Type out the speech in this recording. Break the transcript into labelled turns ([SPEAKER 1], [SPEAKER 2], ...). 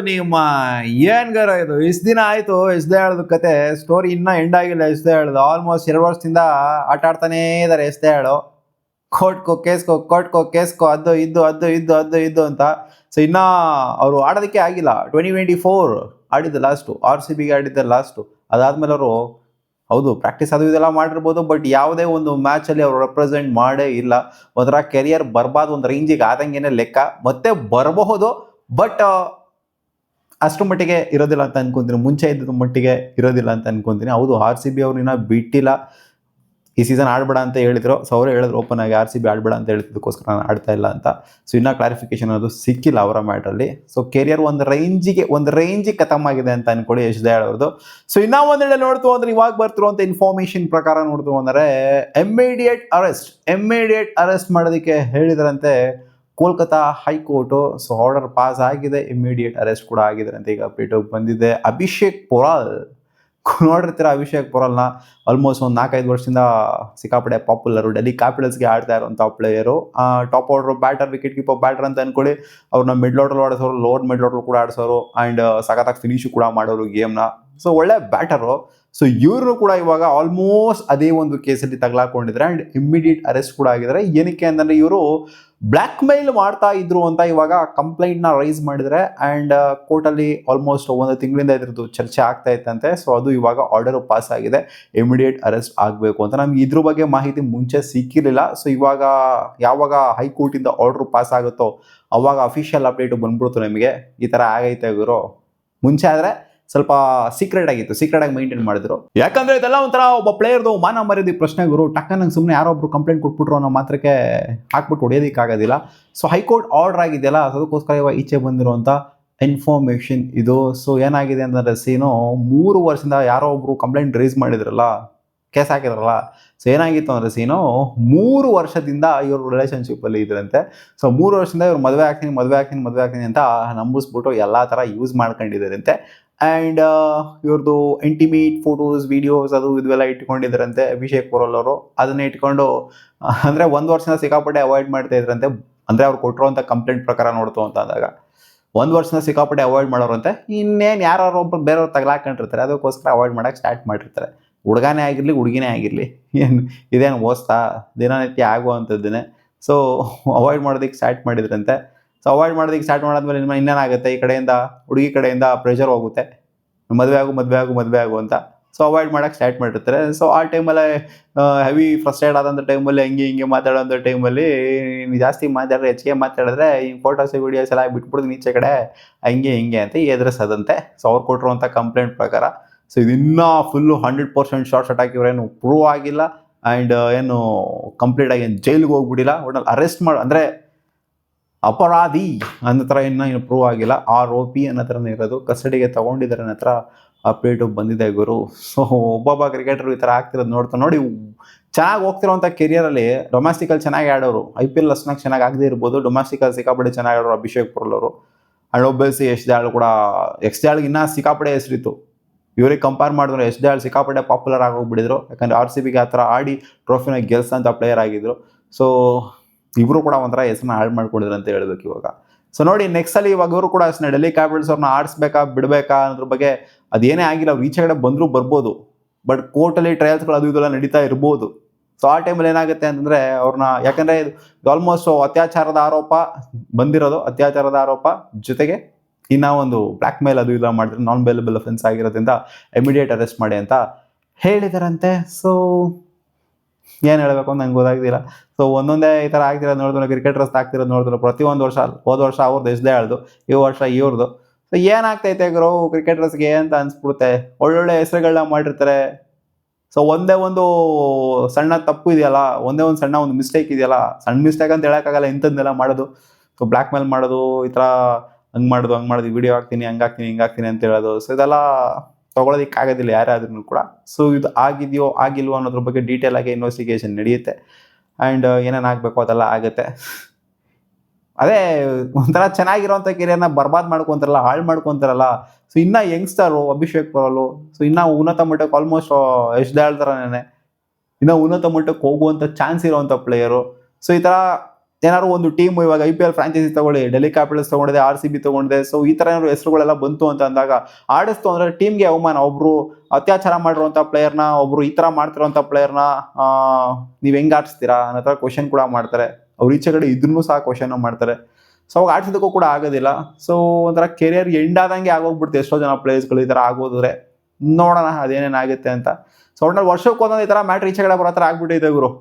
[SPEAKER 1] ನಿಮ್ಮ ಏನ್ ಗರ ಇದು ಇಷ್ಟು ದಿನ ಆಯ್ತು ಎಸ್ದೇ ಹೇಳೋದು ಕತೆ ಸ್ಟೋರಿ ಇನ್ನ ಎಂಡ್ ಆಗಿಲ್ಲ ಎಸ್ದೇ ಹೇಳೋದು ಆಲ್ಮೋಸ್ಟ್ 2 ವರ್ಷದಿಂದ ಆಟ ಆಡ್ತಾನೇ ಇದಾರೆ ಎಸ್ದೇ ಹೇಳು ಕೋರ್ಟ್ಕೋ ಅದು ಇದು ಅಂತ ಸೊ ಇನ್ನ ಅವರು ಆಡೋದಕ್ಕೆ ಆಗಿಲ್ಲ 2024 ಆಡಿದ್ದು ಲಾಸ್ಟು RCBಗೆ ಆಡಿದ್ದ ಲಾಸ್ಟು ಅದಾದ್ಮೇಲೆ ಅವರು ಹೌದು ಪ್ರಾಕ್ಟೀಸ್ ಅದು ಇದೆಲ್ಲ ಮಾಡಿರ್ಬೋದು ಬಟ್ ಯಾವುದೇ ಒಂದು ಮ್ಯಾಚ್ ಅಲ್ಲಿ ಅವರು ರೆಪ್ರೆಸೆಂಟ್ ಮಾಡೇ ಇಲ್ಲ ಒಂಥರ ಕೆರಿಯರ್ ಬರ್ಬಾದ್ ಒಂದು ರೇಂಜಿಗೆ ಆದಂಗೆನೆ ಲೆಕ್ಕ ಮತ್ತೆ ಬರಬಹುದು ಬಟ್ ಅಷ್ಟು ಮಟ್ಟಿಗೆ ಇರೋದಿಲ್ಲ ಅಂತ ಅನ್ಕೊಂತೀನಿ ಮುಂಚೆ ಇದ್ದ ಮಟ್ಟಿಗೆ ಇರೋದಿಲ್ಲ ಅಂತ ಅನ್ಕೊಂತೀನಿ ಹೌದು RCB ಅವ್ರನ್ನ ಬಿಟ್ಟಿಲ್ಲ ಈ ಸೀಸನ್ ಆಡಬೇಡ ಅಂತ ಹೇಳಿದ್ರು ಸೊ ಅವರು ಹೇಳಿದ್ರು ಓಪನ್ ಆಗಿ RCB ಆಡಬೇಡ ಅಂತ ಹೇಳಿದ್ದಕ್ಕೋಸ್ಕರ ನಾನು ಆಡ್ತಾ ಇಲ್ಲ ಅಂತ ಸೊ ಇನ್ನೂ ಕ್ಲಾರಿಫಿಕೇಶನ್ ಅದು ಸಿಕ್ಕಿಲ್ಲ ಅವರ ಮ್ಯಾಟ್ರಲ್ಲಿ ಸೊ ಕೆರಿಯರ್ ಒಂದು ರೇಂಜಿಗೆ ಖತಮ್ ಆಗಿದೆ ಅಂತ ಅನ್ಕೊಳ್ಳಿ ಯಶ್ ದಯಾಳ್ ಅವ್ರದ್ದು ಸೊ ಇನ್ನೂ ಒಂದೆಡೆ ನೋಡ್ತು ಅಂದ್ರೆ ಇವಾಗ ಬರ್ತಿರುವಂಥ ಇನ್ಫಾರ್ಮೇಶನ್ ಪ್ರಕಾರ ನೋಡ್ತು ಅಂದರೆ ಇಮ್ಮಿಡಿಯೇಟ್ ಅರೆಸ್ಟ್ ಮಾಡೋದಕ್ಕೆ ಹೇಳಿದ್ರಂತೆ Kolkata high court so order pass ಆಗಿದೆ ಇಮ್ಮಿಡಿಯೇಟ್ ಅರೆಸ್ಟ್ ಕೂಡ ಆಗಿದೆ ಅಂತ ಈಗ ಅಪ್ಡೇಟ್ ಬಂದಿದೆ ಅಭಿಷೇಕ್ ಪೊರಾಲ್ ನೋಡಿರ್ತೀರ ಅಭಿಷೇಕ್ ಪೊರಾಲ್ನ ಆಲ್ಮೋಸ್ಟ್ ಒಂದು 4-5 ವರ್ಷದಿಂದ ಸಿಕ್ಕಾಪಡೆ ಪಾಪ್ಯುಲರು ಡೆಲ್ಲಿ ಕ್ಯಾಪಿಟಲ್ಸ್ಗೆ ಆಡ್ತಾ ಇರುವಂಥ player top order batter wicket keeper batter ಅಂತ ಅನ್ಕೊಳ್ಳಿ ಅವ್ರನ್ನ ಮಿಡ್ ಆರ್ಡರ್ ಆಡಿಸೋರು ಲೋವರ್ ಮಿಡ್ ಆರ್ಡರ್ ಕೂಡ ಆಡಿಸೋರು ಆ್ಯಂಡ್ ಸಖತ್ತಾಗಿ ಫಿನಿಶು ಕೂಡ ಮಾಡೋರು ಗೇಮ್ನ ಸೊ ಒಳ್ಳೆ ಬ್ಯಾಟರು ಸೊ ಇವರು ಕೂಡ ಇವಾಗ ಆಲ್ಮೋಸ್ಟ್ ಅದೇ ಒಂದು ಕೇಸಲ್ಲಿ ತಗಲಾಕೊಂಡಿದ್ದಾರೆ ಆ್ಯಂಡ್ ಇಮ್ಮಿಡಿಯೇಟ್ ಅರೆಸ್ಟ್ ಕೂಡ ಆಗಿದ್ದಾರೆ ಏನಕ್ಕೆ ಅಂತಂದರೆ ಇವರು ಬ್ಲ್ಯಾಕ್ ಮೇಲ್ ಮಾಡ್ತಾ ಇದ್ರು ಅಂತ ಇವಾಗ ಕಂಪ್ಲೇಂಟ್ನ ರೈಸ್ ಮಾಡಿದರೆ ಆ್ಯಂಡ್ ಕೋರ್ಟಲ್ಲಿ ಆಲ್ಮೋಸ್ಟ್ 1 ತಿಂಗಳಿಂದ ಇದ್ರದ್ದು ಚರ್ಚೆ ಆಗ್ತಾ ಇತ್ತಂತೆ ಸೊ ಅದು ಇವಾಗ ಆರ್ಡರು ಪಾಸ್ ಆಗಿದೆ ಇಮಿಡಿಯೇಟ್ ಅರೆಸ್ಟ್ ಆಗಬೇಕು ಅಂತ ನಮ್ಗೆ ಇದ್ರ ಬಗ್ಗೆ ಮಾಹಿತಿ ಮುಂಚೆ ಸಿಕ್ಕಿರಲಿಲ್ಲ ಸೊ ಇವಾಗ ಯಾವಾಗ ಹೈಕೋರ್ಟಿಂದ ಆರ್ಡರ್ ಪಾಸ್ ಆಗುತ್ತೋ ಅವಾಗ ಅಫಿಷಿಯಲ್ ಅಪ್ಡೇಟು ಬಂದ್ಬಿಡ್ತು ನಿಮಗೆ ಈ ಥರ ಆಗೈತೆ ಇವರು ಮುಂಚೆ ಆದರೆ ಸ್ವಲ್ಪ ಸೀಕ್ರೆಟ್ ಆಗಿ ಮೈಂಟೈನ್ ಮಾಡಿದ್ರು ಯಾಕಂದ್ರೆ ಇದೆಲ್ಲ ಒಂಥರ ಒಬ್ಬ ಪ್ಲೇಯರ್ದು ಮಾನ ಮರ್ಯಾದೆ ಪ್ರಶ್ನೆ ಗುರು ಟಕ್ಕನಂಗೆ ಸುಮ್ಮನೆ ಯಾರೋ ಒಬ್ರು ಕಂಪ್ಲೇಂಟ್ ಕೊಟ್ಬಿಟ್ರು ಅನ್ನೋ ಮಾತ್ರಕ್ಕೆ ಹಾಕ್ಬಿಟ್ಟು ಹೊಡೆಯೋದಕ್ಕಾಗೋದಿಲ್ಲ ಸೊ ಹೈಕೋರ್ಟ್ ಆರ್ಡರ್ ಆಗಿದೆಯಲ್ಲ ಅದಕ್ಕೋಸ್ಕರ ಇವಾಗ ಈಚೆ ಬಂದಿರುವಂಥ ಇನ್ಫಾರ್ಮೇಷನ್ ಇದು ಸೊ ಏನಾಗಿದೆ ಅಂತಂದರೆ ಸೀನು 3 ವರ್ಷದಿಂದ ಯಾರೋ ಒಬ್ರು ಕಂಪ್ಲೇಂಟ್ ರೈಸ್ ಮಾಡಿದ್ರಲ್ಲ ಕೇಸ್ ಹಾಕಿದ್ರಲ್ಲ ಸೊ ಏನಾಗಿತ್ತು ಅಂದರೆ ಸೀನು 3 ವರ್ಷದಿಂದ ಇವರು ರಿಲೇಷನ್ಶಿಪ್ಪಲ್ಲಿ ಇದ್ರಂತೆ ಸೊ 3 ವರ್ಷದಿಂದ ಇವ್ರು ಮದುವೆ ಆಗ್ತೀನಿ ಅಂತ ನಂಬಿಸ್ಬಿಟ್ಟು ಎಲ್ಲ ಥರ ಯೂಸ್ ಮಾಡ್ಕೊಂಡಿದ್ದಾರಂತೆ ಆ್ಯಂಡ್ ಇವ್ರದ್ದು ಇಂಟಿಮೇಟ್ ಫೋಟೋಸ್ ವೀಡಿಯೋಸ್ ಅದು ಇದೆಲ್ಲ ಇಟ್ಕೊಂಡಿದ್ರಂತೆ ಅಭಿಷೇಕ್ ಪೊರಾಲ್ ಅವರು ಅದನ್ನ ಇಟ್ಕೊಂಡು ಅಂದರೆ 1 ವರ್ಷದಿಂದ ಸಿಕ್ಕಾಪಟ್ಟೆ ಅವಾಯ್ಡ್ ಮಾಡ್ತಾ ಇದ್ರಂತೆ ಅಂದರೆ ಅವ್ರು ಕೊಟ್ಟಿರೋಂಥ ಕಂಪ್ಲೇಂಟ್ ಪ್ರಕಾರ ನೋಡ್ತು ಅಂತ ಅಂದಾಗ 1 ವರ್ಷದಿಂದ ಸಿಕ್ಕಾಪಟ್ಟೆ ಅವಾಯ್ಡ್ ಮಾಡೋರಂತೆ ಇನ್ನೇನು ಯಾರು ಒಬ್ಬರು ಬೇರೆಯವ್ರು ತಗಲಾಕೊಂಡಿರ್ತಾರೆ ಅದಕ್ಕೋಸ್ಕರ ಅವಾಯ್ಡ್ ಮಾಡೋಕ್ಕೆ ಸ್ಟಾರ್ಟ್ ಮಾಡಿರ್ತಾರೆ ಹುಡುಗನೇ ಆಗಿರಲಿ ಹುಡುಗಿನೇ ಆಗಿರಲಿ ಇದೇನು ಓಸ್ತಾ ದಿನನಿತ್ಯ ಆಗುವಂಥದ್ದನ್ನೇ ಸೊ ಅವಾಯ್ಡ್ ಮಾಡೋದಕ್ಕೆ ಸ್ಟಾರ್ಟ್ ಮಾಡಿದ್ರಂತೆ ಸೊ ಅವಾಯ್ಡ್ ಮಾಡೋದಕ್ಕೆ ಸ್ಟಾರ್ಟ್ ಮಾಡಾದ್ಮೇಲೆ ಇನ್ನೇನಾಗುತ್ತೆ ಈ ಕಡೆಯಿಂದ ಹುಡುಗಿ ಕಡೆಯಿಂದ ಪ್ರೆಷರ್ ಹೋಗುತ್ತೆ ಮದುವೆ ಆಗು ಅಂತ ಸೊ ಅವಾಯ್ಡ್ ಮಾಡೋಕ್ಕೆ ಸ್ಟಾರ್ಟ್ ಮಾಡಿರ್ತಾರೆ ಸೊ ಆ ಟೈಮಲ್ಲೇ ಹೆವಿ ಫ್ರಸ್ಟ್ರೇಟ್ ಆದಂಥ ಟೈಮಲ್ಲಿ ಹಿಂಗೆ ಮಾತಾಡೋಂಥ ಟೈಮಲ್ಲಿ ಜಾಸ್ತಿ ಮಾತಾಡಿದ್ರೆ ಹೆಚ್ಚಿಗೆ ಮಾತಾಡಿದ್ರೆ ಈ ಫೋಟೋಸ್ ವೀಡಿಯೋಸ್ ಎಲ್ಲ ಬಿಟ್ಬಿಡ್ದು ಈಚೆ ಕಡೆ ಹಿಂಗೆ ಅಂತ ಎದುರಿಸೋದಂತೆ ಸೊ ಅವ್ರು ಕೊಟ್ಟಿರುವಂಥ ಕಂಪ್ಲೇಂಟ್ ಪ್ರಕಾರ ಸೊ ಇದನ್ನ ಫುಲ್ಲು 100% ಶಾರ್ಟ್ ಹಾಕಿವ್ರೇನು ಪ್ರೂವ್ ಆಗಿಲ್ಲ ಆ್ಯಂಡ್ ಏನು ಕಂಪ್ಲೀಟ್ ಆಗಿ ಜೈಲಿಗೆ ಹೋಗ್ಬಿಟ್ಟಿಲ್ಲ ಒಟ್ನಲ್ಲಿ ಅರೆಸ್ಟ್ ಅಂದರೆ ಅಪರಾಧಿ ಅನ್ನೋ ಥರ ಏನು ಪ್ರೂವ್ ಆಗಿಲ್ಲ ಆರೋಪಿ ಅನ್ನೋ ಥರನೇ ಇರೋದು ಕಸ್ಟಡಿಗೆ ತೊಗೊಂಡಿದ್ದಾರೆ ಅನ್ನೋ ಥರ ಅಪ್ಡೇಟು ಬಂದಿದೆ ಗುರು ಸೊ ಒಬ್ಬೊಬ್ಬ ಕ್ರಿಕೆಟರ್ ಈ ಥರ ಆಗ್ತಿರೋದು ನೋಡಿ ಚೆನ್ನಾಗಿ ಹೋಗ್ತಿರೋಂಥ ಕೆರಿಯರಲ್ಲಿ ಡೊಮ್ಯಾಸ್ಟಿಕಲ್ಲಿ ಚೆನ್ನಾಗಿ ಆಡೋರು IPL ಅಷ್ಟನಾಗಿ ಚೆನ್ನಾಗಿ ಆಗದೆ ಇರ್ಬೋದು ಡೊಮ್ಯಾಸ್ಟಿಕಲ್ಲಿ ಸಿಕ್ಕಾಪಟ್ಟೆ ಚೆನ್ನಾಗಿ ಆಡೋರು ಅಭಿಷೇಕ್ ಪೊರಾಲ್ ಅವರು ಆ್ಯಂಡ್ ಒಬ್ಬಲ್ಸಿ ಯಶ್ ದಯಾಳ್ ಕೂಡ ಯಶ್ ದಯಾಳ್ಗೆ ಇನ್ನೂ ಸಿಕ್ಕಾಪಟ್ಟೆ ಹೆಸರಿತ್ತು ಇವ್ರಿಗೆ ಕಂಪೇರ್ ಮಾಡಿದ್ರೆ ಯಶ್ ದಯಾಳ್ ಸಿಕ್ಕಾಪಟ್ಟೆ ಪಾಪ್ಯುಲರ್ ಆಗೋಗ್ಬಿಟ್ಟಿದ್ರು ಯಾಕಂದರೆ RCBಗೆ ಆ ಥರ ಆಡಿ ಟ್ರೋಫಿನ ಗೆಲ್ಸೋಂಥ ಪ್ಲೇಯರ್ ಆಗಿದ್ರು ಸೊ ಇವರು ಕೂಡ ಒಂಥರ ಹೆಸರನ್ನ ಹಾಳು ಮಾಡ್ಕೊಂಡಿದ್ರು ಅಂತ ಹೇಳ್ಬೇಕು ಇವಾಗ ಸೊ ನೋಡಿ ನೆಕ್ಸ್ಟ್ ಅಲ್ಲಿ ಇವಾಗ ಇವರು ಕೂಡ ಅಷ್ಟೇ ಡೆಲ್ಲಿ ಕ್ಯಾಪಿಟಲ್ಸ್ ಅವ್ರನ್ನ ಆಡಿಸ್ಬೇಕಾ ಬಿಡಬೇಕಾ ಅನ್ನೋದ್ರ ಬಗ್ಗೆ ಅದೇನೇ ಆಗಿಲ್ಲ ಅವ್ರು ಈಚೆ ಕಡೆ ಬಂದರೂ ಬರ್ಬೋದು ಬಟ್ ಕೋರ್ಟಲ್ಲಿ ಟ್ರಯಲ್ಸ್ಗಳು ಅದು ಇದೆಲ್ಲ ನಡೀತಾ ಇರ್ಬೋದು ಸೊ ಆ ಟೈಮಲ್ಲಿ ಏನಾಗುತ್ತೆ ಅಂತಂದರೆ ಅವ್ರನ್ನ ಯಾಕಂದರೆ ಆಲ್ಮೋಸ್ಟ್ ಅತ್ಯಾಚಾರದ ಆರೋಪ ಜೊತೆಗೆ ಇನ್ನೂ ಒಂದು ಬ್ಲ್ಯಾಕ್ ಮೇಲ್ ಅದು ಇಲ್ಲ ಮಾಡಿದ್ರೆ ನಾನ್ ಬೇಲಬಲ್ ಅಫೆನ್ಸ್ ಆಗಿರೋದ್ರಿಂದ ಇಮಿಡಿಯೇಟ್ ಅರೆಸ್ಟ್ ಮಾಡಿ ಅಂತ ಹೇಳಿದಾರಂತೆ ಸೊ ಏನು ಹೇಳಬೇಕು ಅಂತ ನಂಗೆ ಗೊತ್ತಾಗ್ತಿಲ್ಲ ಸೊ ಒಂದೊಂದೇ ಈ ಥರ ಆಗ್ತಿರೋದು ನೋಡಿದ್ರೆ ಕ್ರಿಕೆಟರ್ಸ್ ಆಗ್ತಿರೋದು ನೋಡಿದ್ರೆ ಪ್ರತಿಯೊಂದು ವರ್ಷ ಹೋದ ವರ್ಷ ಅವ್ರದ್ದು ಎಷ್ಟೇ ಹೇಳ್ದು ಈ ವರ್ಷ ಇವ್ರದ್ದು ಸೊ ಏನಾಗ್ತೈತೆ ಗುರು ಕ್ರಿಕೆಟರ್ಸ್ಗೆ ಅಂತ ಅನ್ಸ್ಬಿಡುತ್ತೆ ಒಳ್ಳೊಳ್ಳೆ ಹೆಸರುಗಳನ್ನ ಮಾಡಿರ್ತಾರೆ ಸೊ ಒಂದೇ ಒಂದು ಸಣ್ಣ ತಪ್ಪು ಇದೆಯಲ್ಲ ಒಂದೇ ಒಂದು ಸಣ್ಣ ಒಂದು ಮಿಸ್ಟೇಕ್ ಇದೆಯಲ್ಲ ಸಣ್ಣ ಮಿಸ್ಟೇಕ್ ಅಂತ ಹೇಳೋಕ್ಕಾಗಲ್ಲ ಇಂಥದ್ದನ್ನೆಲ್ಲ ಮಾಡೋದು ಸೊ ಬ್ಲ್ಯಾಕ್ ಮೇಲ್ ಮಾಡೋದು ಈ ಥರ ಹಂಗೆ ಮಾಡೋದು ವಿಡಿಯೋ ಹಾಕ್ತೀನಿ ಹಿಂಗಾಗ್ತೀನಿ ಅಂತ ಹೇಳೋದು ಸೊ ಇದೆಲ್ಲ ತೊಗೊಳೋದಕ್ಕಾಗೋದಿಲ್ಲ ಯಾರಾದ್ರೂ ಕೂಡ ಸೊ ಇದು ಆಗಿದೆಯೋ ಆಗಿಲ್ವೋ ಅನ್ನೋದ್ರ ಬಗ್ಗೆ ಡೀಟೇಲ್ ಆಗಿ ಇನ್ವೆಸ್ಟಿಗೇಷನ್ ನಡೆಯುತ್ತೆ ಆ್ಯಂಡ್ ಏನೇನು ಆಗಬೇಕು ಅದೆಲ್ಲ ಆಗುತ್ತೆ ಅದೇ ಒಂಥರ ಚೆನ್ನಾಗಿರೋಂಥ ಕೆರಿಯರ್ನ ಬರ್ಬಾದ್ ಮಾಡ್ಕೊತಾರಲ್ಲ ಹಾಳು ಮಾಡ್ಕೊತಾರಲ್ಲ ಸೊ ಇನ್ನೂ ಯಂಗ್ಸ್ಟರು ಅಭಿಷೇಕ್ ಪೊರಾಲು ಸೊ ಇನ್ನೂ ಉನ್ನತ ಮಟ್ಟಕ್ಕೆ ಆಲ್ಮೋಸ್ಟ್ ಯಶ್ ದಯಾಳ್ ಥರನೇ ಇನ್ನೂ ಉನ್ನತ ಮಟ್ಟಕ್ಕೆ ಹೋಗುವಂಥ ಚಾನ್ಸ್ ಇರೋವಂಥ ಪ್ಲೇಯರು ಸೊ ಈ ಥರ ಏನಾದ್ರು ಒಂದು ಟೀಮ್ ಇವಾಗ IPL ಫ್ರಾಂಚೈಸಿ ತಗೊಳ್ಳಿ, ಡೆಲ್ಲಿ ಕ್ಯಾಪಿಟಲ್ಸ್ ತಗೊಂಡಿದೆ, RCB ತಗೊಂಡಿದೆ. ಸೊ ಈ ತರ ಏನಾದ್ರು ಹೆಸರುಗಳೆಲ್ಲ ಬಂತು ಅಂತ ಅಂದಾಗ ಆಡಿಸ್ತು ಅಂದ್ರೆ ಟೀಮ್ಗೆ ಅವಮಾನ. ಒಬ್ರು ಅತ್ಯಾಚಾರ ಮಾಡಿರುವಂತ ಪ್ಲೇಯರ್ನ, ಒಬ್ರು ಈ ತರ ಮಾಡ್ತಿರುವಂತ ಪ್ಲೇಯರ್ನ ನೀವ್ ಹೆಂಗ್ ಆಡಿಸ್ತೀರಾ ಅನ್ನೋ ತರ ಕ್ವಶನ್ ಕೂಡ ಮಾಡ್ತಾರೆ. ಅವ್ರು ಈಚೆ ಕಡೆ ಇದ್ರೂ ಸಹ ಕ್ವಶನ್ ಮಾಡ್ತಾರೆ. ಸೊ ಅವಾಗ ಆಡ್ಸೋದಕ್ಕೂ ಕೂಡ ಆಗೋದಿಲ್ಲ. ಸೊ ಒಂಥರ ಕೆರಿಯರ್ ಎಂಡ್ ಆದಂಗೆ ಆಗೋಗ್ಬಿಡುತ್ತೆ ಎಷ್ಟೋ ಜನ ಪ್ಲೇಯರ್ಸ್ಗಳು ಈ ತರ ಆಗೋದ್ರೆ. ನೋಡೋಣ ಅದೇನೇನಾಗುತ್ತೆ ಅಂತ. ಸೊ ಒಟ್ನಲ್ಲಿ ವರ್ಷಕ್ಕೆ ಒಂದೊಂದು ಈ ತರ ಮ್ಯಾಟ್ರ್ ಈಚೆ ಕಡೆ ಬರೋ ತರ ಆಗ್ಬಿಟ್ಟಿದೆ ಗುರು.